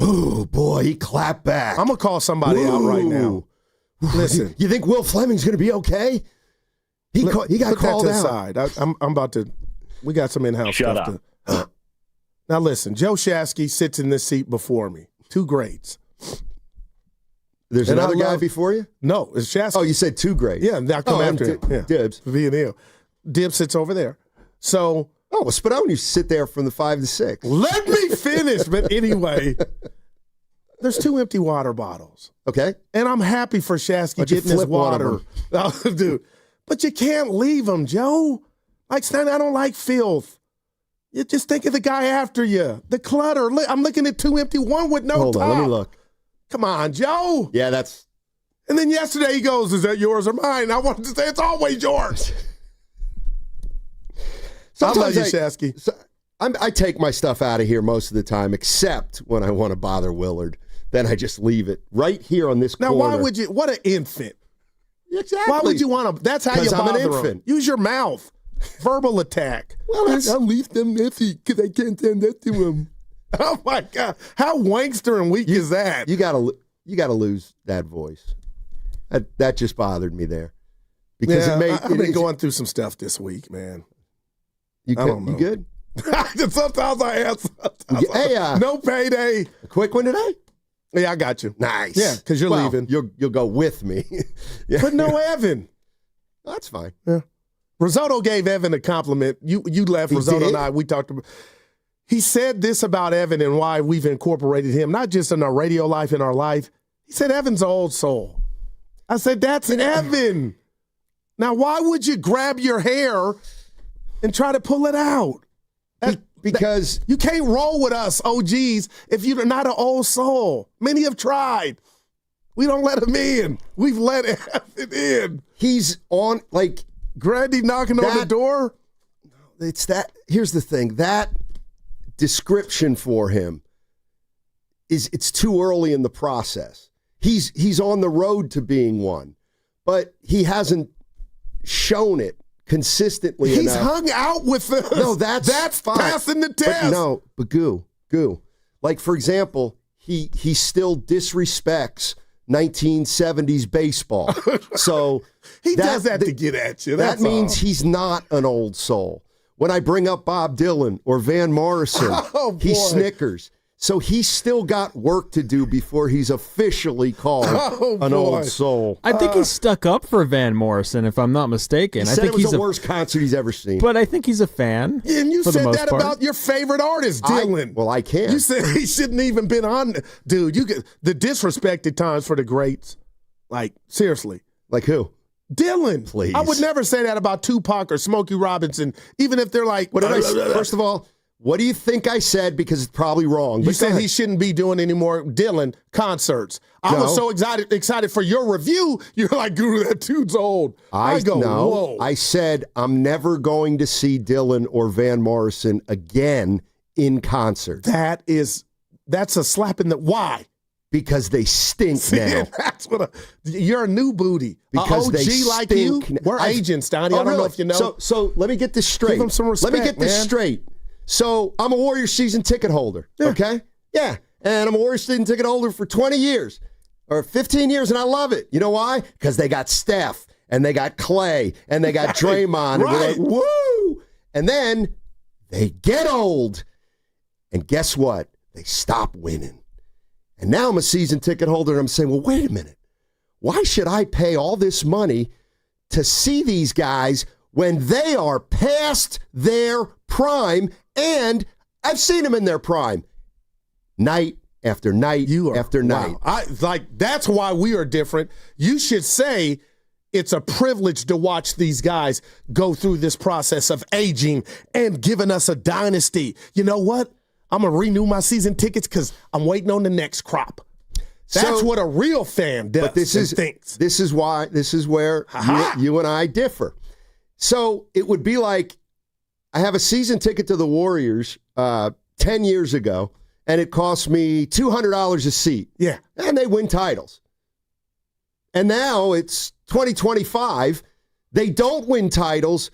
Oh, boy, he clapped back. I'm going to call somebody out right now. Listen. You think Will Fleming's going to be okay? He got called out. Side. I'm about to – we got some in-house stuff. Now, listen, Joe Shasky sits in this seat before me. 2 greats. There's another guy before you? No, it's Shasky. Oh, you said 2 greats. Yeah, I come after him. Yeah. Dibs. V&L. Dibs sits over there. So – oh, well, Spadone, you sit there from the 5 to 6. Let me finish. But anyway, there's 2 empty water bottles. Okay. And I'm happy for Shasky getting his water. Oh, dude. But you can't leave them, Joe. Like, Steiny, I don't like filth. You just think of the guy after you. The clutter. I'm looking at 2 empty, one with no Hold top. on, let me look. Come on, Joe. Yeah, that's. And then yesterday he goes, is that yours or mine? I wanted to say it's always yours. Sometimes I love you, Shasky. I take my stuff out of here most of the time, except when I want to bother Willard. Then I just leave it right here on this corner. Now, why would you? What an infant. Exactly. Why would you want to? That's how you bother I'm an infant. Use your mouth. Verbal attack. Well, I'll leave them iffy because I can't send that to him. Oh, my God. How wankster and weak is that? You gotta lose that voice. That just bothered me there. Because I've been going through some stuff this week, man. You good? Sometimes I am. Hey, no payday. A quick one today? Yeah, I got you. Nice. Yeah, because you're leaving. You'll go with me. Yeah. But no Evan. That's fine. Yeah. Risotto gave Evan a compliment. You left. He Risotto did? and I, we talked about. He said this about Evan and why we've incorporated him, not just in our radio life, in our life. He said Evan's an old soul. I said, that's Evan. Now, why would you grab your hair and try to pull it out? Because you can't roll with us, OGs, if you're not an old soul. Many have tried. We don't let him in. We've let Evan in. He's on, like, Grandy knocking on the door. It's that. Here's the thing. That description for him it's too early in the process. He's on the road to being one, but he hasn't shown it consistently enough. He's hung out with us. No, that's fine. Passing the test. But goo. Like, for example, he still disrespects 1970s baseball. So he does that to get at you. That means he's not an old soul. When I bring up Bob Dylan or Van Morrison, he snickers. So he's still got work to do before he's officially called an old soul. I think he's stuck up for Van Morrison, if I'm not mistaken. He said it was the worst concert he's ever seen. But I think he's a fan. And you said that about your favorite artist, Dylan. I can't. You said he shouldn't even been on. Dude, you get the disrespected times for the greats. Like, seriously. Like who? Dylan. Please. I would never say that about Tupac or Smokey Robinson, even if they're like. What did I say? First of all, what do you think I said? Because it's probably wrong. You said he shouldn't be doing any more Dylan concerts. I was so excited for your review. You're like, Guru, that dude's old. Whoa. I said I'm never going to see Dylan or Van Morrison again in concert. That's a slap in the why? Because they stink now. That's what you're a new booty. Because OG they stink. Like you. We're agents, Steiny. I don't know if you know. So let me get this straight. Give them some respect, let me get this straight. So I'm a Warriors season ticket holder, okay? Yeah, and I'm a Warriors season ticket holder for 20 years or 15 years, and I love it. You know why? Because they got Steph, and they got Clay, and they got Draymond. And we're like, woo! And then they get old, and guess what? They stop winning. And now I'm a season ticket holder, and I'm saying, well, wait a minute. Why should I pay all this money to see these guys when they are past their prime? And I've seen them in their prime, night after night after night. That's why we are different. You should say it's a privilege to watch these guys go through this process of aging and giving us a dynasty. You know what? I'm going to renew my season tickets because I'm waiting on the next crop. That's what a real fan does. But this is where you and I differ. So it would be like, I have a season ticket to the Warriors 10 years ago, and it cost me $200 a seat. Yeah. And they win titles. And now it's 2025. They don't win titles,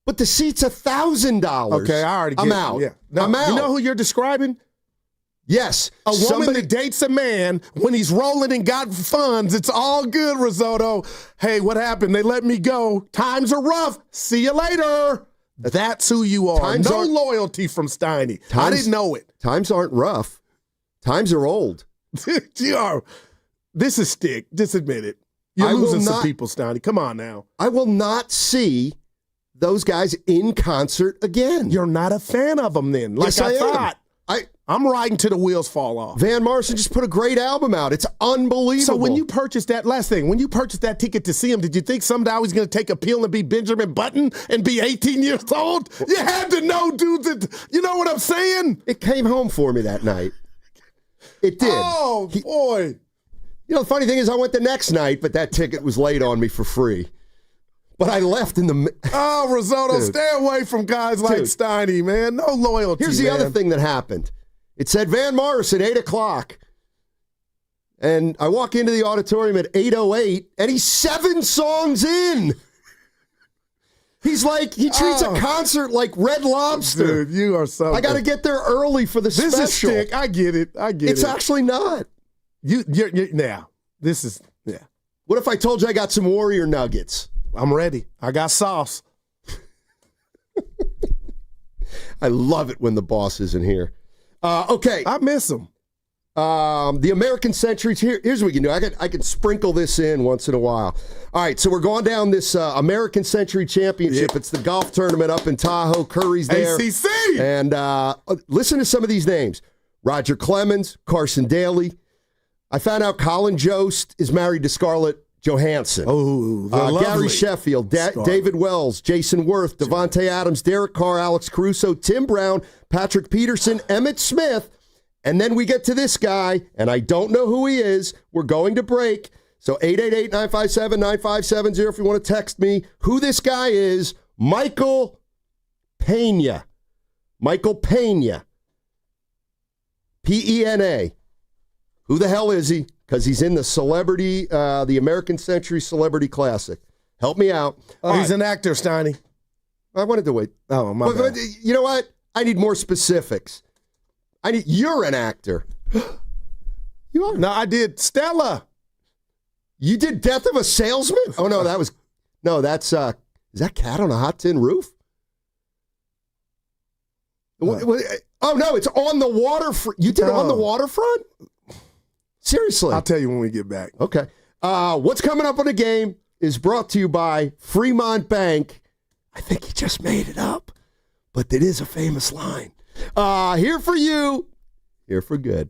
but the seat's $1,000. Okay, I already get I'm it. out. Yeah. Now, I'm out. You know who you're describing? Yes. A woman that dates a man when he's rolling and got funds, it's all good, Risotto. Hey, what happened? They let me go. Times are rough. See you later. That's who you are. No loyalty from Steiny. I didn't know it. Times aren't rough. Times are old. This is stick. Just admit it. You're losing some people, Steiny. Come on now. I will not see those guys in concert again. You're not a fan of them then, like yes, I thought. I'm riding till the wheels fall off. Van Morrison just put a great album out. It's unbelievable. So when you purchased that, last thing, when you purchased that ticket to see him, did you think someday I was going to take a pill and be Benjamin Button and be 18 years old? You had to know, dude. You know what I'm saying? It came home for me that night. It did. Oh, boy. You know, the funny thing is I went the next night, but that ticket was laid on me for free. But I left in the... Oh, Risotto, stay away from guys like Steiny, man. No loyalty, Here's the other thing that happened. It said Van Morrison, 8 o'clock. And I walk into the auditorium at 8:08, and he's 7 songs in. He's like, he treats a concert like Red Lobster. Dude, you are so... I got to get there early for the special. This is stick. I get it. It's actually not. You're now. This is, yeah. What if I told you I got some Warrior Nuggets? I'm ready. I got sauce. I love it when the boss isn't here. Okay. I miss him. The American Centuries. Here's what we can do. I can sprinkle this in once in a while. All right, so we're going down this American Century Championship. It's the golf tournament up in Tahoe. Curry's there. ACC! And listen to some of these names. Roger Clemens, Carson Daly. I found out Colin Jost is married to Scarlett Johansson. Oh, Gary Sheffield, David Wells, Jason Worth, Devontae Adams, Derek Carr, Alex Caruso, Tim Brown, Patrick Peterson, Emmett Smith, and then we get to this guy, and I don't know who he is. We're going to break. So 888-957-9570 if you want to text me who this guy is. Michael Pena. Michael Pena. P-E-N-A. Who the hell is he? Because he's in the American Century Celebrity Classic. Help me out. Oh, he's an actor, Steiny. I wanted to wait. Oh, my bad. You know what? I need more specifics. You're an actor. You are. No, I did Stella. You did Death of a Salesman? Oh, no, that's, is that Cat on a Hot Tin Roof? Oh, no, it's On the Waterfront. You did On the Waterfront? Seriously. I'll tell you when we get back. Okay. What's coming up on the game is brought to you by Fremont Bank. I think he just made it up, but it is a famous line. Here for you, here for good.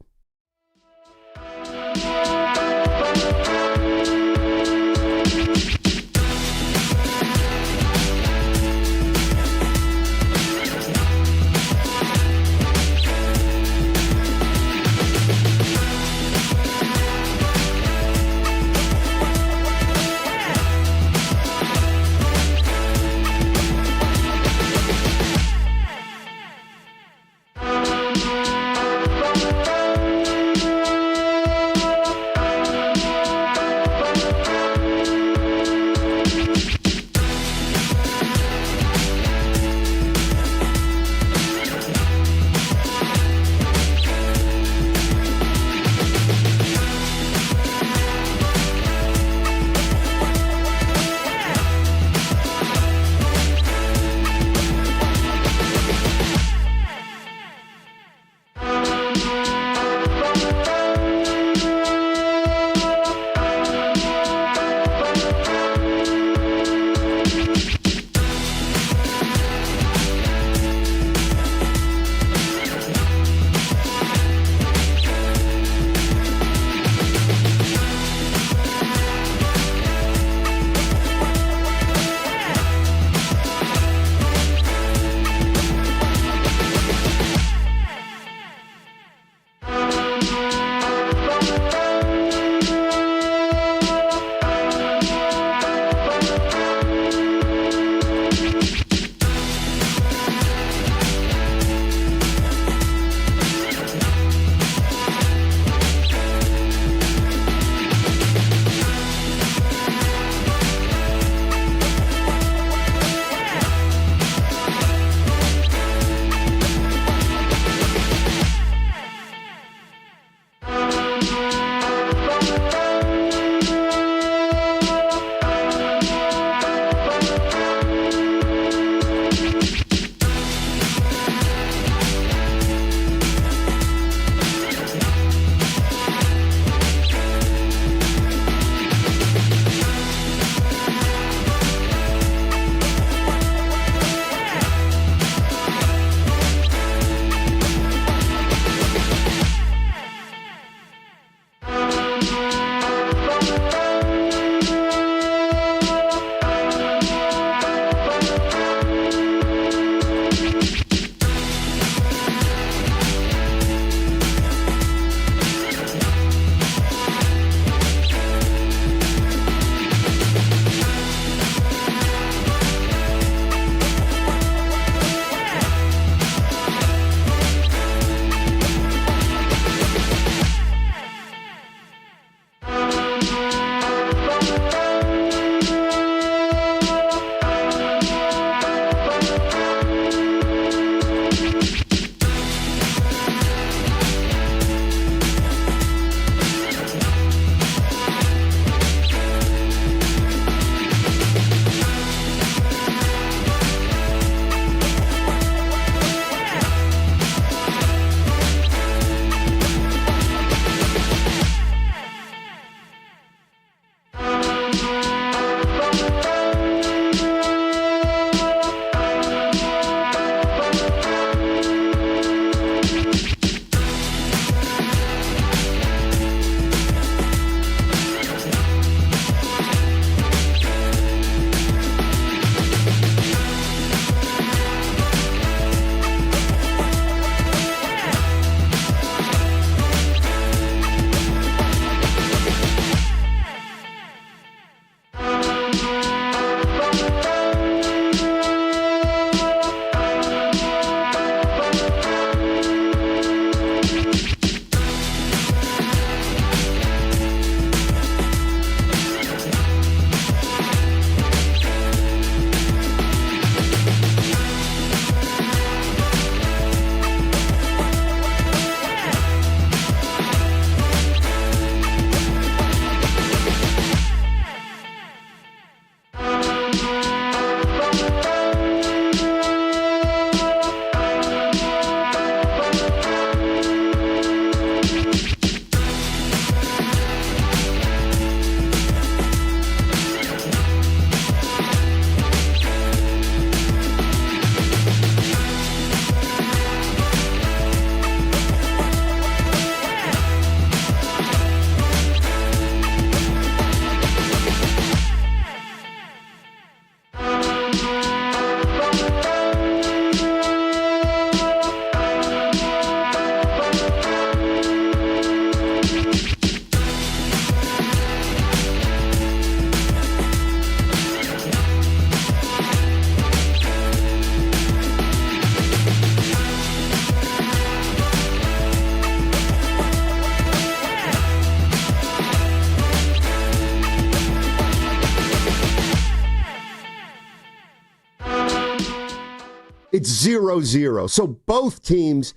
It's 0-0. So both teams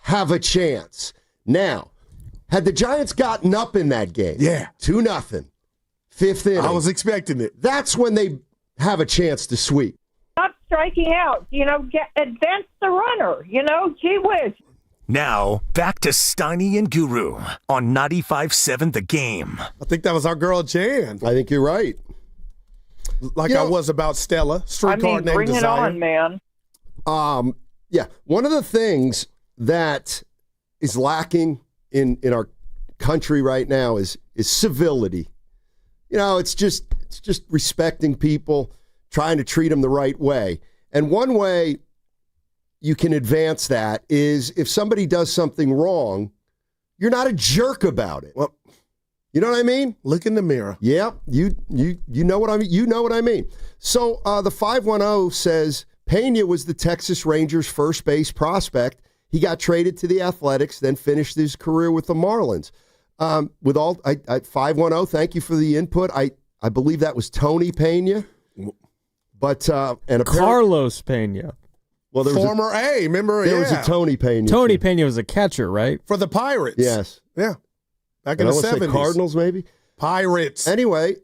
have a chance. Now, had the Giants gotten up in that game, 2-0, fifth inning, I was expecting it. That's when they have a chance to sweep. Not striking out, advance the runner, gee whiz. Now, back to Steiny and Guru on 95.7 The Game. I think that was our girl Jan. I think you're right. Like I was about Stella. Streetcar named bring Desire. it on, man. Yeah, one of the things that is lacking in our country right now is civility. It's just respecting people, trying to treat them the right way. And one way you can advance that is if somebody does something wrong, you're not a jerk about it. Well, you know what I mean? look in the mirror. Yeah, you know what I mean. You know what I mean. So the 510 says Pena was the Texas Rangers' first base prospect. He got traded to the Athletics, then finished his career with the Marlins. 510, thank you for the input. I believe that was Tony Pena, but and Carlos Pena. well, there was Former A, remember? there was a Tony Pena. Tony Pena was a catcher, right? For the Pirates. Yes. Yeah. Back in And I the want to say 70s. Cardinals, maybe. Pirates. Anyway,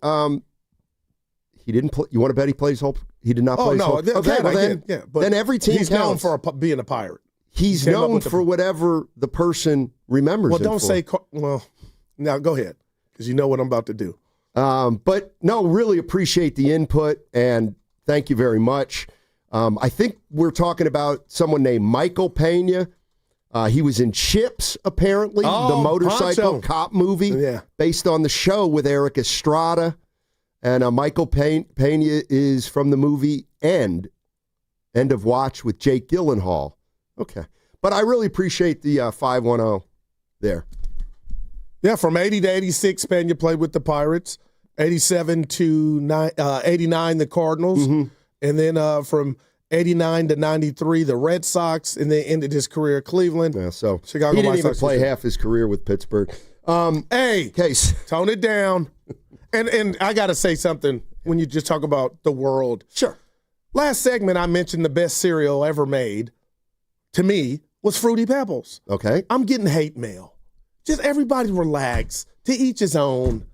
he didn't play. You want to bet he plays whole? He did not play. his whole, that I get, yeah, but then every team he's counts. known for being a Pirate. He's came up known with the- for whatever the person remembers. Well, him don't for. say, now go ahead, because you know what I'm about to do. But no, really appreciate the input and thank you very much. I think we're talking about someone named Michael Pena. He was in Chips, apparently, the motorcycle Poncho. cop movie based on the show with Eric Estrada. And Michael Pena is from the movie End of Watch with Jake Gyllenhaal. Okay. But I really appreciate the 510 there. Yeah, from 80 to 86, Pena played with the Pirates. 87 to 89, the Cardinals. Mm-hmm. And then from 89 to 93, the Red Sox. And then ended his career at Cleveland. Yeah, so Chicago he didn't White even Sox play was- half his career with Pittsburgh. Hey, Case. tone it down. And I got to say something when you just talk about the world. Sure. Last segment, I mentioned the best cereal ever made, to me, was Fruity Pebbles. Okay. I'm getting hate mail. Just everybody relax. To each his own.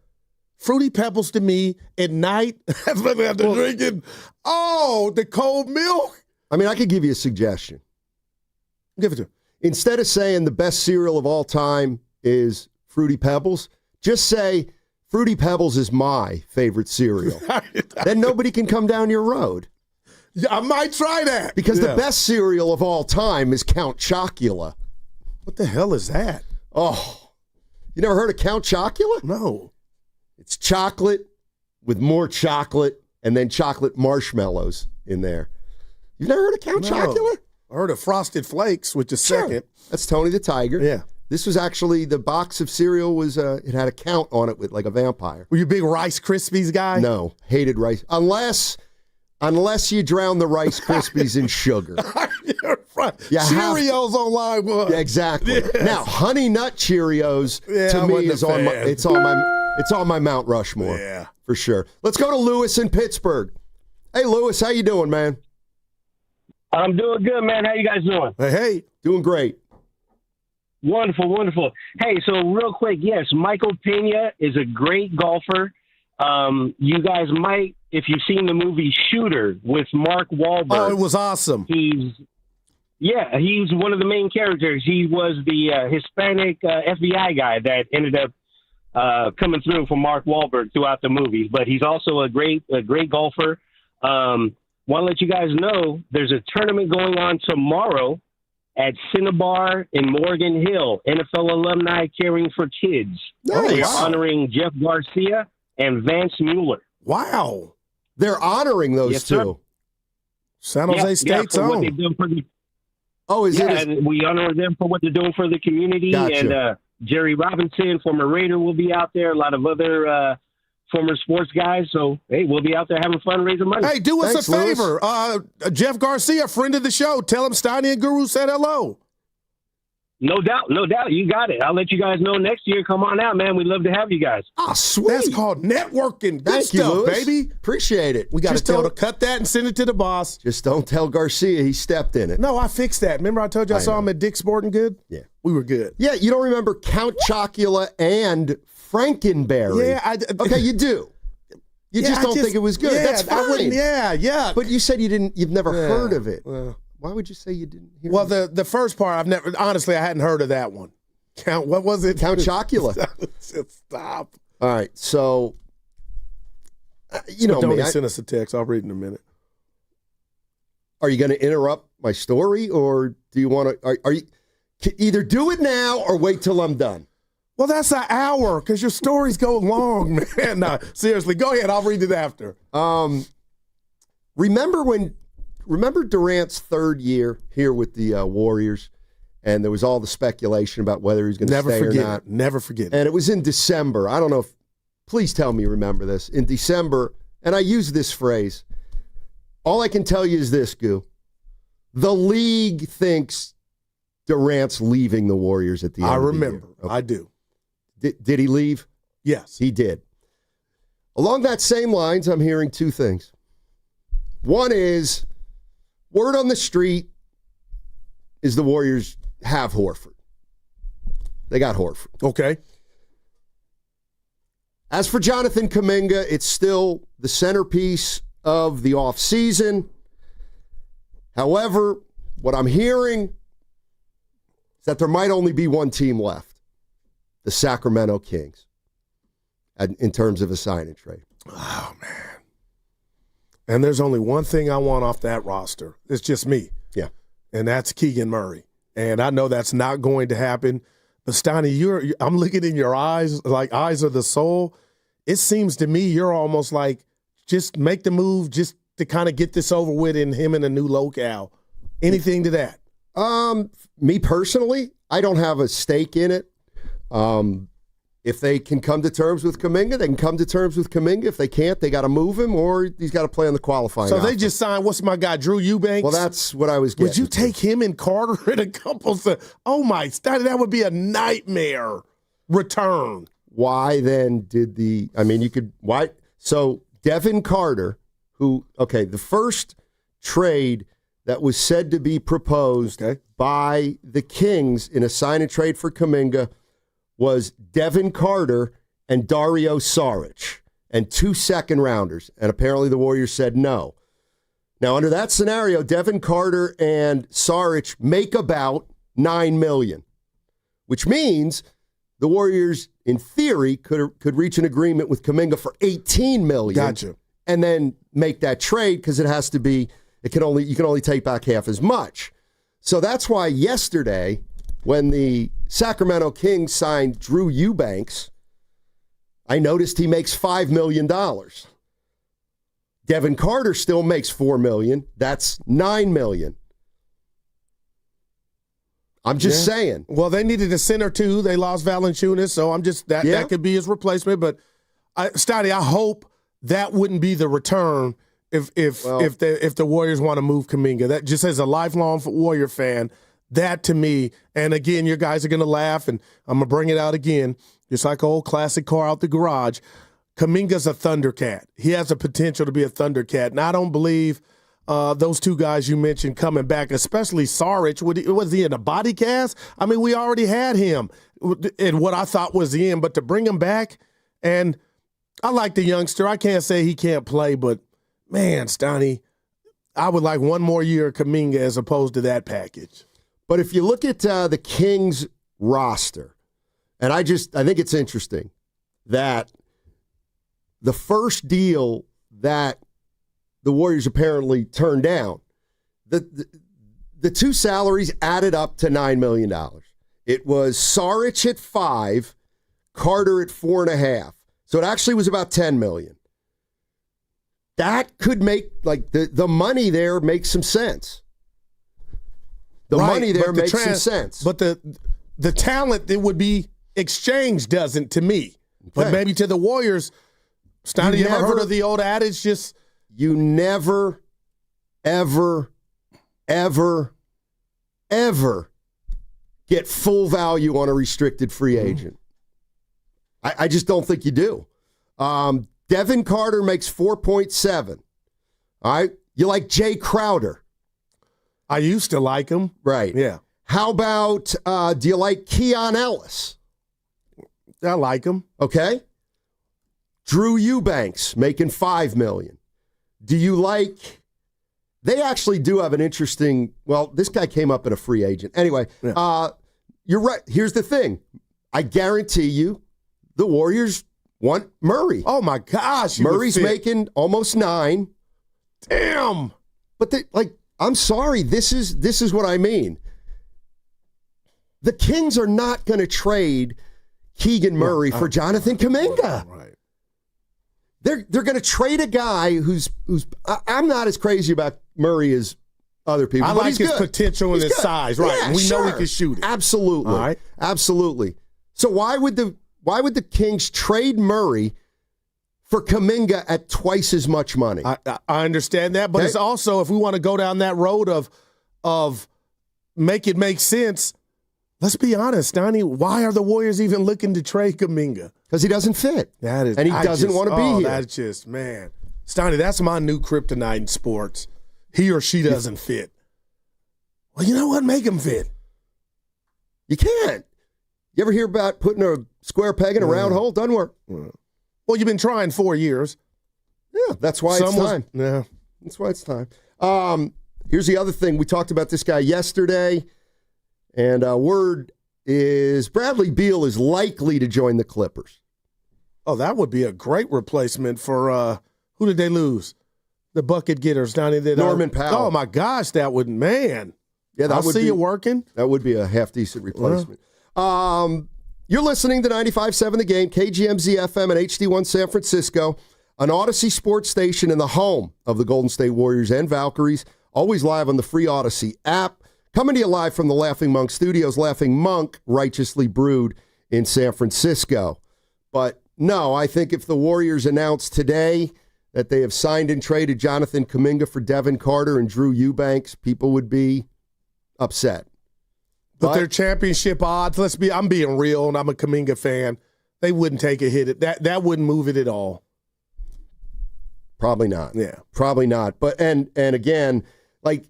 Fruity Pebbles to me at night, after drinking, the cold milk. I mean, I could give you a suggestion. Give it to him. Instead of saying the best cereal of all time is Fruity Pebbles, just say Fruity Pebbles is my favorite cereal. Then nobody can come down your road. Yeah, I might try that. Because the best cereal of all time is Count Chocula. What the hell is that? Oh, you never heard of Count Chocula? No. It's chocolate with more chocolate and then chocolate marshmallows in there. You've never heard of Count Chocula? I heard of Frosted Flakes, which is Sure. second. That's Tony the Tiger. Yeah. This was actually, the box of cereal was, it had a count on it with like a vampire. Were you a big Rice Krispies guy? No, hated rice. Unless you drown the Rice Krispies in sugar. You're right. You have- Cheerios on line one. Yeah, exactly. Yes. Now, Honey Nut Cheerios Yeah, to I me wasn't is a on my fan. it's on my Mount Rushmore. Yeah. For sure. Let's go to Lewis in Pittsburgh. Hey Lewis, how you doing, man? I'm doing good, man. How you guys doing? Hey. Doing great. Wonderful, wonderful. Hey, so real quick, yes, Michael Pena is a great golfer. You guys might, if you've seen the movie Shooter with Mark Wahlberg. Oh, it was awesome. He's one of the main characters. He was the Hispanic FBI guy that ended up coming through for Mark Wahlberg throughout the movies. But he's also a great golfer. Want to let you guys know there's a tournament going on tomorrow at Cinnabar in Morgan Hill. NFL alumni caring for kids. Nice. They're honoring Jeff Garcia and Vance Mueller. Wow. They're honoring those Yes, sir. two. San Jose State's for what own. they've done for the Oh, is it? and we honor them for what they're doing for the community. Gotcha. And Jerry Robinson, former Raider, will be out there. A lot of other former sports guys. So, hey, we'll be out there having fun, raising money. Hey, do us Thanks, a favor. Jeff Garcia, friend of the show, tell him Steiny and Guru said hello. No doubt. You got it. I'll let you guys know next year. Come on out, man. We'd love to have you guys. Oh, sweet. That's called networking. Good Thank you, stuff, Louis. baby. Appreciate it. We got to Just tell to don't- cut that and send it to the boss. Just don't tell Garcia he stepped in it. No, I fixed that. Remember I told you I saw him at Dick's Sporting Good? Yeah. We were good. Yeah, you don't remember Count Chocula and Frankenberry. Yeah, okay, you do. You Yeah, just I don't think it was good. Yeah, That's I fine. wouldn't. Yeah. But you said you've never Yeah, heard of it. well. Why would you say you didn't hear Well, of it? the first part I've never honestly I hadn't heard of that one. Count what was it? Count Chocula. Stop. All right, so you know Don't me. send us a text. I'll read in a minute. Are you going to interrupt my story, or do you want to? Are you either do it now or wait till I'm done? Well, that's an hour because your stories go long, man. No, seriously, go ahead. I'll read it after. Remember Durant's third year here with the Warriors, and there was all the speculation about whether he was going to Never stay or forget not. it. Never forget it. And it was in December. I don't know if, please tell me you remember this. In December, and I use this phrase, all I can tell you is this, Goo. The league thinks Durant's leaving the Warriors at the end I of the remember. year. Okay. I do. Did he leave? Yes. He did. Along that same lines, I'm hearing two things. One is, word on the street is the Warriors have Horford. They got Horford. Okay. As for Jonathan Kaminga, it's still the centerpiece of the offseason. However, what I'm hearing is that there might only be one team left, the Sacramento Kings, in terms of a sign and trade. Oh, man. And there's only one thing I want off that roster. It's just me. Yeah. And that's Keegan Murray. And I know that's not going to happen. But Steiny, I'm looking in your eyes, like eyes of the soul. It seems to me you're almost like, just make the move just to kind of get this over with in him in a new locale. Anything to that? Me personally, I don't have a stake in it. If they can come to terms with Kaminga, they can come to terms with Kaminga. If they can't, they got to move him, or he's got to play on the qualifying. So they offer. just signed, what's my guy, Drew Eubanks? Well, that's what I was getting. Would you take him and Carter in a couple? Oh, my, that would be a nightmare return. Why then did why? So Devin Carter, the first trade that was said to be proposed by the Kings in a sign and trade for Kaminga was Devin Carter and Dario Saric and 2 second-rounders. And apparently the Warriors said no. Now, under that scenario, Devin Carter and Saric make about $9 million, which means the Warriors, in theory, could reach an agreement with Kaminga for $18 million. Gotcha. And then make that trade because it has to be, you can only take back half as much. So that's why yesterday, when the Sacramento Kings signed Drew Eubanks, I noticed he makes $5 million. Devin Carter still makes $4 million. That's $9 million. I'm just saying. Well, they needed a center too. They lost Valanciunas, so I'm just that could be his replacement. But Steiny, I hope that wouldn't be the return if the Warriors want to move Kaminga. That just as a lifelong Warrior fan, that to me, and again, your guys are going to laugh, and I'm going to bring it out again, just like an old classic car out the garage. Kaminga's a Thundercat. He has a potential to be a Thundercat, and I don't believe those two guys you mentioned coming back, especially Saric. Was he in a body cast? I mean, we already had him in what I thought was the end, but to bring him back, and I like the youngster. I can't say he can't play, but man, Steiny, I would like one more year of Kaminga as opposed to that package. But if you look at the Kings roster, and I think it's interesting that the first deal that the Warriors apparently turned down, the two salaries added up to $9 million. It was Saric at 5, Carter at 4.5. So it actually was about $10 million. That could make, like, the money there makes some sense. The money there makes some sense. But the talent that would be exchanged doesn't to me. But maybe to the Warriors. Steiny, you ever heard of the old adage? Just you never, ever, ever, ever get full value on a restricted free agent. I just don't think you do. Devin Carter makes 4.7. All right. You like Jay Crowder? I used to like him. Right. Yeah. How about, do you like Keon Ellis? I like him. Okay. Drew Eubanks making $5 million. Do you like, they actually do have an interesting, well, this guy came up in a free agent. Anyway, you're right. Here's the thing. I guarantee you the Warriors want Murray. Oh, my gosh. Murray's making almost 9. Damn. But I'm sorry. This is what I mean. The Kings are not going to trade Keegan Murray for Jonathan Kaminga. Right. They're going to trade a guy who's I'm not as crazy about Murray as other people. I but like he's his good. potential and He's his good. size, right? Yeah, And we know he sure. can shoot it. Absolutely. All right. Absolutely. So why would the Kings trade Murray for Kaminga at twice as much money? I understand that, but Okay. it's also, if we want to go down that road of make it make sense, let's be honest, Steiny, why are the Warriors even looking to trade Kaminga? Because he doesn't fit. That is, and he doesn't want to be here. That's just, man. Steiny, that's my new kryptonite in sports. He or she doesn't fit. Well, you know what? Make him fit. You can't. You ever hear about putting a square peg in a round hole? Doesn't work. Well, you've been trying 4 years. Yeah, that's why it's time. Yeah. That's why it's time. Here's the other thing. We talked about this guy yesterday, and word is Bradley Beal is likely to join the Clippers. Oh, that would be a great replacement for who did they lose? The bucket getters down in Norman Powell. Oh my gosh, that would, man. Yeah, I see it working. That would be a half decent replacement. You're listening to 95.7 The Game, KGMZ FM and HD1 San Francisco, an Odyssey sports station in the home of the Golden State Warriors and Valkyries, always live on the free Odyssey app. Coming to you live from the Laughing Monk Studios, Laughing Monk, righteously brewed in San Francisco. But no, I think if the Warriors announce today that they have signed and traded Jonathan Kaminga for Devin Carter and Drew Eubanks, people would be upset. But their championship odds, I'm being real, and I'm a Kaminga fan. They wouldn't take a hit. That wouldn't move it at all. Probably not. Yeah. Probably not. But and again, like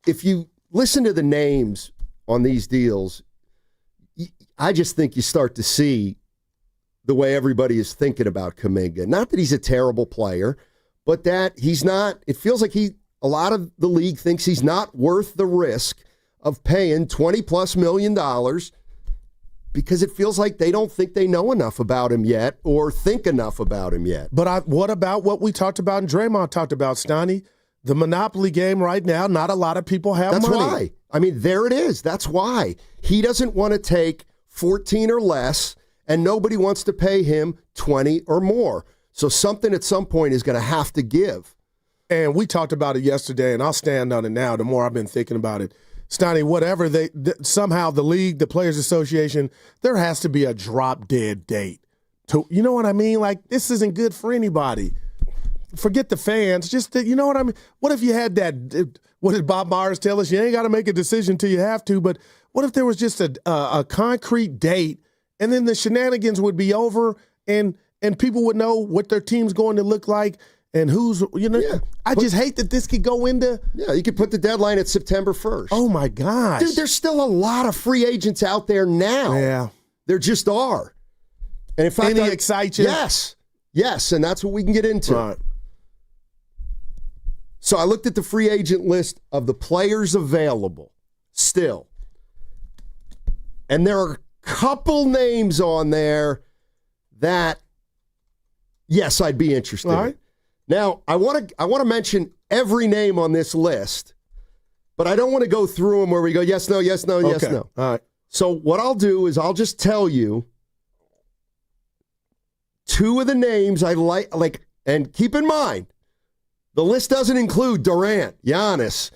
if you listen to the names on these deals, I just think you start to see the way everybody is thinking about Kaminga. Not that he's a terrible player, but that he's not. It feels like a lot of the league thinks he's not worth the risk of paying $20+ million because it feels like they don't think they know enough about him yet or think enough about him yet. But what about what we talked about and Draymond talked about, Steiny? The monopoly game right now, not a lot of people have That's money. why. I mean, there it is. That's why. He doesn't want to take 14 or less, and nobody wants to pay him 20 or more. So something at some point is going to have to give. And we talked about it yesterday, and I'll stand on it now the more I've been thinking about it. Steiny, whatever somehow the league, the Players Association, there has to be a drop-dead date. You know what I mean? Like, this isn't good for anybody. Forget the fans. You know what I mean? What if you had that, what did Bob Myers tell us? You ain't got to make a decision till you have to, but what if there was just a concrete date, and then the shenanigans would be over, and people would know what their team's going to look like, and who's, I just hate that this could go into. Yeah, you could put the deadline at September 1st. Oh, my gosh. Dude, there's still a lot of free agents out there now. Yeah. There just are. And in fact, Any excite you? Yes, and that's what we can get into. Right. So I looked at the free agent list of the players available still. And there are a couple names on there that, yes, I'd be interested All right. in. Now, I want to mention every name on this list, but I don't want to go through them where we go, yes, no, yes, no, yes, Okay. no. All right. So what I'll do is I'll just tell you two of the names I like, and keep in mind, the list doesn't include Durant, Giannis.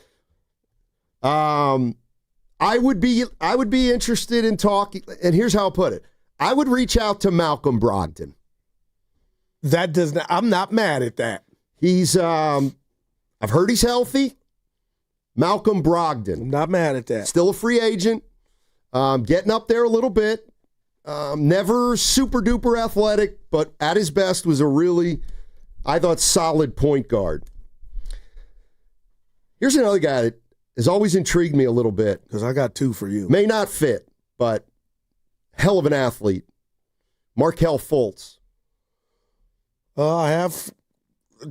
I would be interested in talking, and here's how I'll put it. I would reach out to Malcolm Brogdon. I'm not mad at that. He's, I've heard he's healthy. Malcolm Brogdon. I'm not mad at that. Still a free agent. Getting up there a little bit. Never super duper athletic, but at his best was a really, I thought, solid point guard. Here's another guy that has always intrigued me a little bit. Because I got 2 for you. May not fit, but hell of an athlete. Markelle Fultz.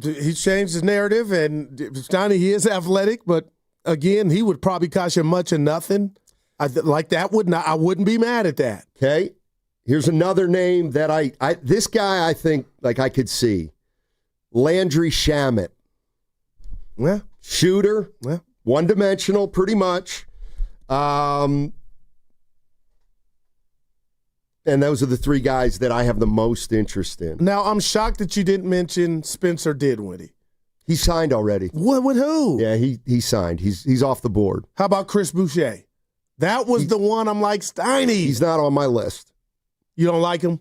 He's changed his narrative, and Steiny, he is athletic, but again, he would probably cost you much or nothing. I wouldn't be mad at that. Okay. Here's another name that this guy I think like I could see. Landry Shamet. Yeah. Shooter. Yeah. One-dimensional pretty much. And those are the 3 guys that I have the most interest in. Now, I'm shocked that you didn't mention Spencer Dinwiddie. He signed already. What with who? Yeah, he signed. He's off the board. How about Chris Boucher? That was the one I'm like, Steiny. He's not on my list. You don't like him?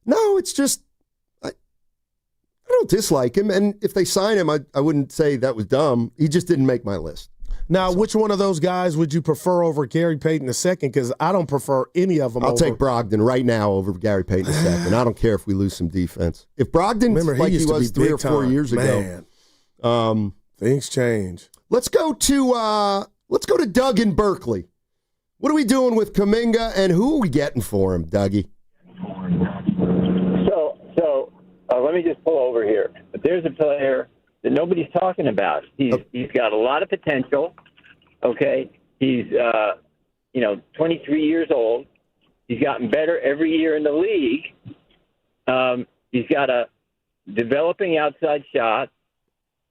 No, it's just I don't dislike him. And if they sign him, I wouldn't say that was dumb. He just didn't make my list. Now, which one of those guys would you prefer over Gary Payton II? Because I don't prefer any of them. I'll take Brogdon right now over Gary Payton II. I don't care if we lose some defense. If Brogdon's like he was 3 or 4 years ago. Things change. Let's go to Doug in Berkeley. What are we doing with Kaminga, and who are we getting for him, Dougie? So let me just pull over here. But there's a player that nobody's talking about. He's got a lot of potential. Okay, he's 23 years old. He's gotten better every year in the league. He's got a developing outside shot.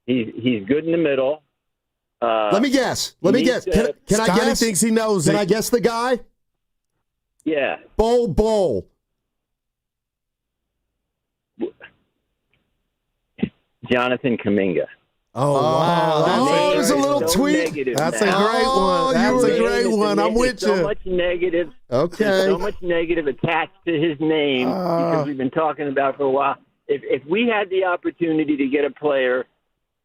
He's good in the middle. Let me guess. Can I guess? Thinks he knows Can it. I guess the guy? Yeah. Bol. Jonathan Kaminga. Oh, wow. That was a little so tweet. negative That's a now. great one. That's a great one. I'm with So you. much negative. Okay. There's so much negative attached to his name because we've been talking about for a while. If we had the opportunity to get a player,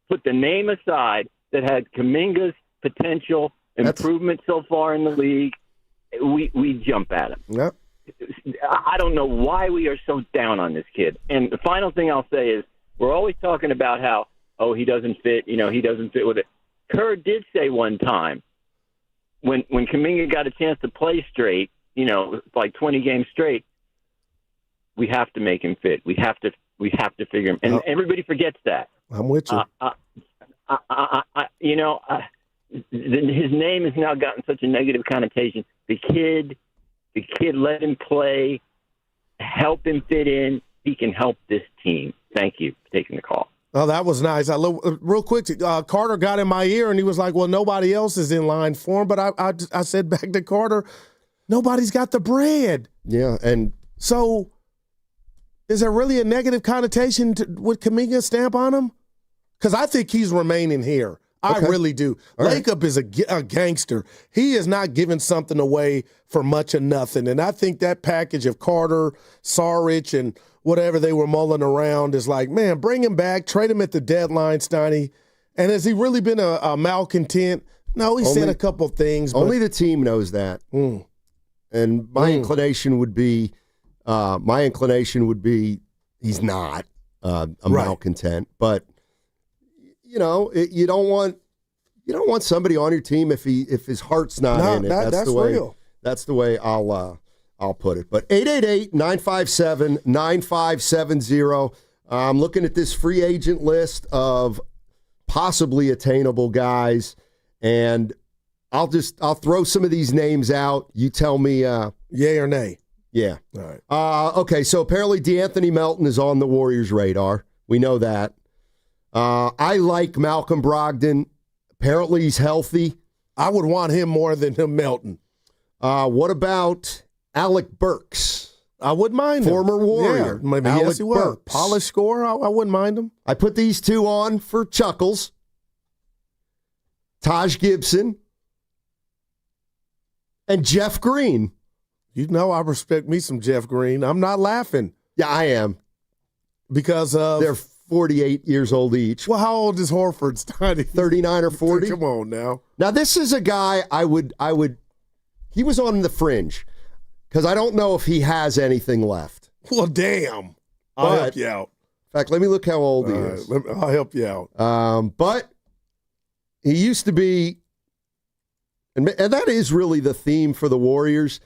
put the name aside, that had Kaminga's potential improvement so far in the league, we jump at him. Yep. I don't know why we are so down on this kid. And the final thing I'll say is we're always talking about how, he doesn't fit, he doesn't fit with it. Kerr did say one time when Kaminga got a chance to play straight, like 20 games straight, we have to make him fit. We have to figure him. And everybody forgets that. I'm with you. His name has now gotten such a negative connotation. The kid, let him play, help him fit in. He can help this team. Thank you for taking the call. Oh, that was nice. Real quick, Carter got in my ear and he was like, well, nobody else is in line for him. But I said back to Carter, nobody's got the bread. Yeah, and so is there really a negative connotation with Kaminga's stamp on him? Because I think he's remaining here. I really do. Lacob is a gangster. He is not giving something away for much of nothing. And I think that package of Carter, Saric, and whatever they were mulling around is like, man, bring him back, trade him at the deadline, Steiny. And has he really been a malcontent? No, he said a couple things. But only the team knows that. And my inclination would be he's not a malcontent, but you don't want somebody on your team if his heart's not in it. That's the way. Real. That's the way I'll put it. But 888-957-9570. I'm looking at this free agent list of possibly attainable guys, and I'll throw some of these names out. You tell me, yay or nay. Yeah. All right. Okay. So apparently, DeAnthony Melton is on the Warriors' radar. We know that. I like Malcolm Brogdon. Apparently, he's healthy. I would want him more than him Melton. What about Alec Burks? I wouldn't mind him. Former Warrior. Yeah, maybe Alec yes, he was. Burks. Polished scorer. I wouldn't mind him. I put these two on for chuckles. Taj Gibson and Jeff Green. You know I respect me some Jeff Green. I'm not laughing. Yeah, I am. Because of... They're 48 years old each. Well, how old is Horford, Steiny? 39 or 40. Come on now. Now, this is a guy he was on the fringe because I don't know if he has anything left. Well, damn. I'll help you out. In fact, let me look how old he is. I'll help you out. But he used to be, and that is really the theme for the Warriors.